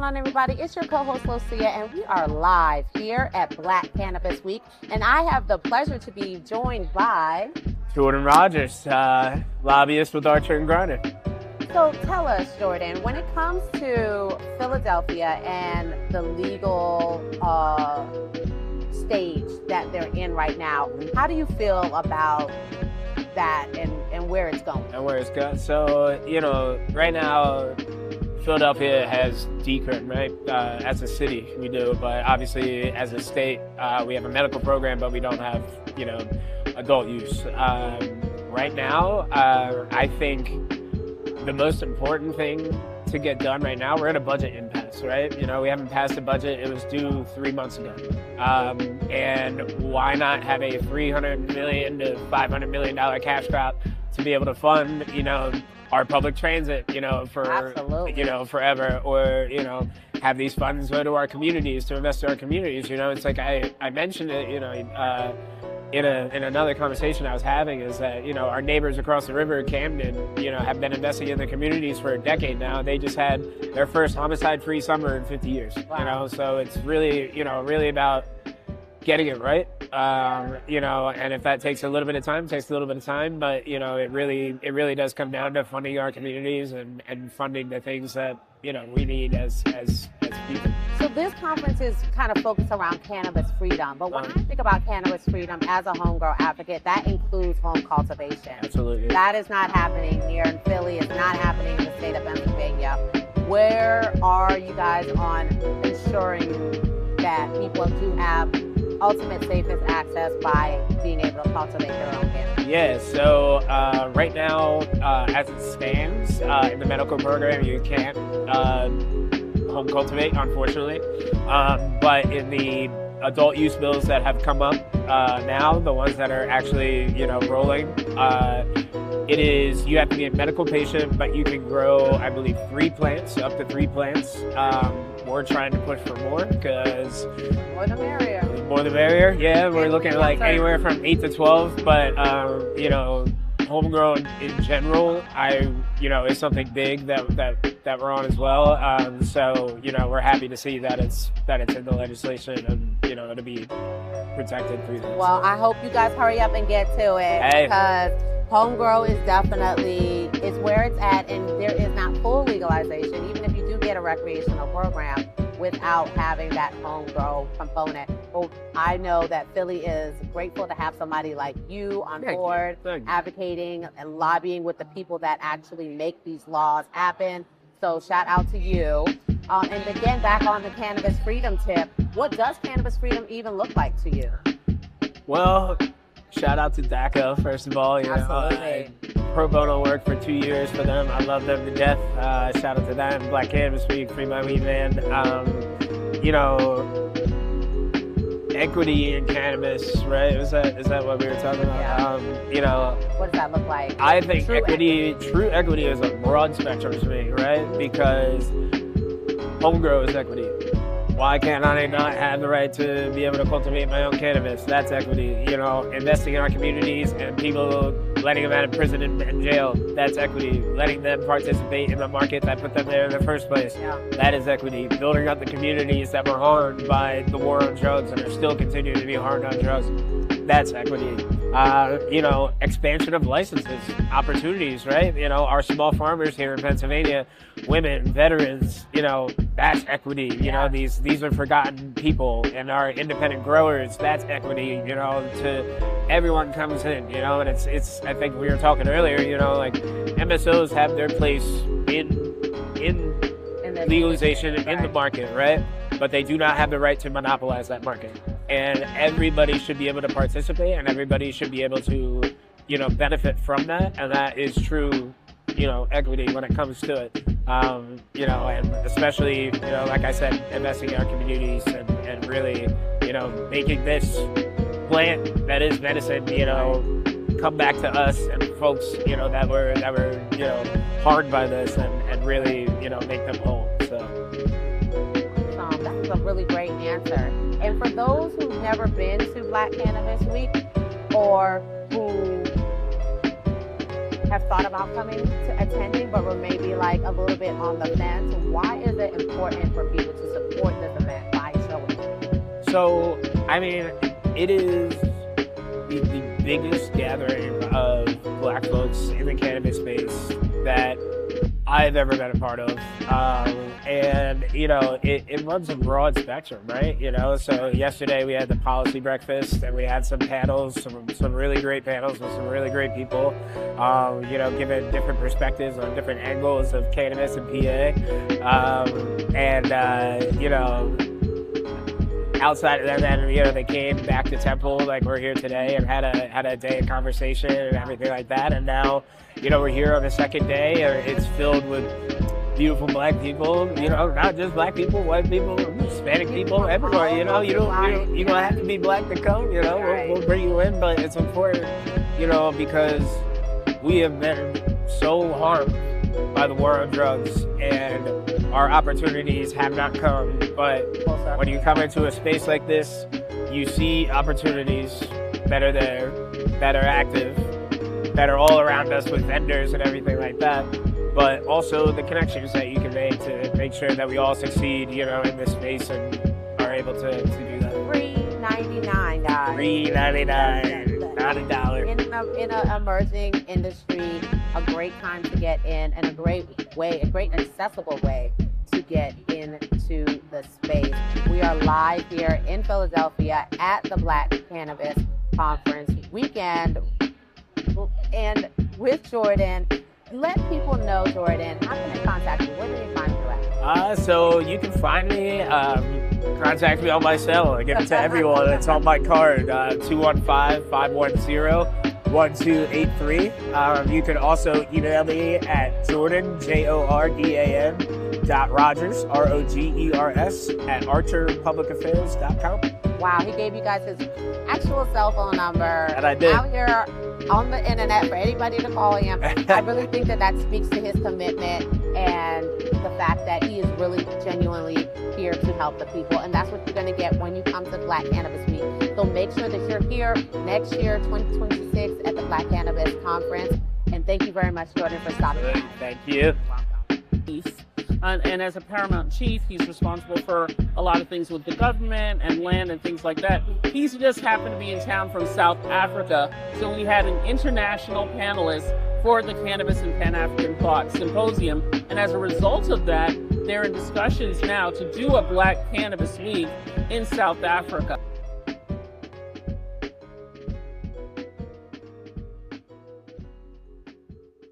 on, everybody? It's your co-host, Lucia, and we are live here at Black Cannabis Week. And I have the pleasure to be joined by... Jordan Rogers, lobbyist with Archer and Garner. So tell us, Jordan, when it comes to Philadelphia and the legal stage that they're in right now, how do you feel about that and where it's going? And where it's going. So, right now, Philadelphia has decred, right? As a city, we do, but obviously as a state, we have a medical program, but we don't have, adult use. Right now, I think the most important thing to get done right now, we're in a budget impasse, right? We haven't passed the budget. It was due 3 months ago. And why not have a $300 million to $500 million cash crop to be able to fund, our public transit, for, Absolutely. Forever, or, have these funds go to our communities, to invest in our communities. It's like I mentioned it, in another conversation I was having, is that, our neighbors across the river, Camden, have been investing in the communities for a decade now. They just had their first homicide-free summer in 50 years, Wow. So it's really, really about getting it right. And if that takes a little bit of time, but, it really does come down to funding our communities and funding the things that, we need as people. So this conference is kind of focused around cannabis freedom, but when I think about cannabis freedom as a homegrown advocate, that includes home cultivation. Absolutely. That is not happening here in Philly. It's not happening in the state of Pennsylvania. Where are you guys on ensuring that people do have ultimate safest access by being able to cultivate their own cannabis? Yeah, so right now, as it stands, in the medical program, you can't home cultivate, unfortunately. But in the adult use bills that have come up now, the ones that are actually, rolling, it is, you have to be a medical patient, but you can grow, I believe, up to three plants. We're trying to push for more, because More the merrier. more the merrier. Yeah, we're looking at like anywhere from 8 to 12, but homegrown in general, is something big that we're on as well. So we're happy to see that it's in the legislation, and to be protected through this. Well, I hope you guys hurry up and get to it, because homegrown is definitely, it's where it's at, and there is not full legalization, even if you do get a recreational program, without having that homegrown component. Well, I know that Philly is grateful to have somebody like you on board, advocating and lobbying with the people that actually make these laws happen. So shout out to you. And again, back on the cannabis freedom tip, what does cannabis freedom even look like to you? Well, shout out to DACA, first of all. Absolutely. Pro bono work for 2 years for them. I love them to death. Shout out to them. Black Cannabis Week, Free My Weed Man. Equity in cannabis, right? Is that what we were talking about? Yeah. What does that look like? I think true equity is a broad spectrum to me, right? Because homegrown is equity. Why can't I not have the right to be able to cultivate my own cannabis? That's equity. Investing in our communities and people, letting them out of prison and jail, that's equity. Letting them participate in the market that put them there in the first place, that is equity. Building up the communities that were harmed by the war on drugs and are still continuing to be harmed on drugs, that's equity. Expansion of licenses, opportunities, right? Our small farmers here in Pennsylvania, women, veterans, that's equity. These are forgotten people, and our independent growers, that's equity, to everyone comes in, and it's, I think we were talking earlier, like MSOs have their place in legalization, in the market, right? But they do not have the right to monopolize that market. And everybody should be able to participate, and everybody should be able to, benefit from that. And that is true, equity when it comes to it. And especially, like I said, investing in our communities and really, making this plant that is medicine, come back to us and folks, that were harmed by this, and really, make them whole. So that's a really great answer. And for those who've never been to Black Cannabis Week, or who have thought about coming to attending, but were maybe like a little bit on the fence. Why is it important for people to support this event by showing? So, I mean, it is the biggest gathering of Black folks in the cannabis space that I've ever been a part of. And, you know, it runs a broad spectrum, right? You know, so yesterday we had the policy breakfast and we had some panels, some really great panels with some really great people, you know, giving different perspectives on different angles of cannabis and PA. You know, outside of that, then, you know, they came back to Temple, like we're here today, and had a day of conversation and everything like that. And now, you know, we're here on the second day. It's filled with beautiful Black people, you know, not just Black people, white people, Hispanic people, everywhere. You know, you don't have to be Black to come. You know, we'll bring you in, but it's important, you know, because we have been so harmed by the war on drugs, and our opportunities have not come. But when you come into a space like this, you see opportunities that are there, that are active, that are all around us with vendors and everything like that. But also the connections that you can make to make sure that we all succeed, you know, in this space and are able to do that. $3.99, guys. $3.99, not $1. In an emerging industry, a great time to get in, and a great accessible way to get into the space. We are live here in Philadelphia at the Black Cannabis Conference weekend, and with Jordan. Let people know, Jordan, how can they contact you? Where do they find you at? So you can find me, contact me on my cell. I give it to everyone. It's on my card, 215-510-1283. You can also email me at Jordan, Jordan, .Rogers, ROGERS, at archerpublicaffairs.com. Wow, he gave you guys his actual cell phone number. And I did. Out here on the internet for anybody to call him. I really think that speaks to his commitment and the fact that he is really genuinely here to help the people. And that's what you're going to get when you come to Black Cannabis Week. So make sure that you're here next year, 2026, at the Black Cannabis Conference. And thank you very much, Jordan, for stopping by. Thank you. And as a paramount chief, he's responsible for a lot of things with the government and land and things like that. He's just happened to be in town from South Africa, so we had an international panelist for the Cannabis and Pan-African Thought Symposium. And as a result of that, they're in discussions now to do a Black Cannabis Week in South Africa.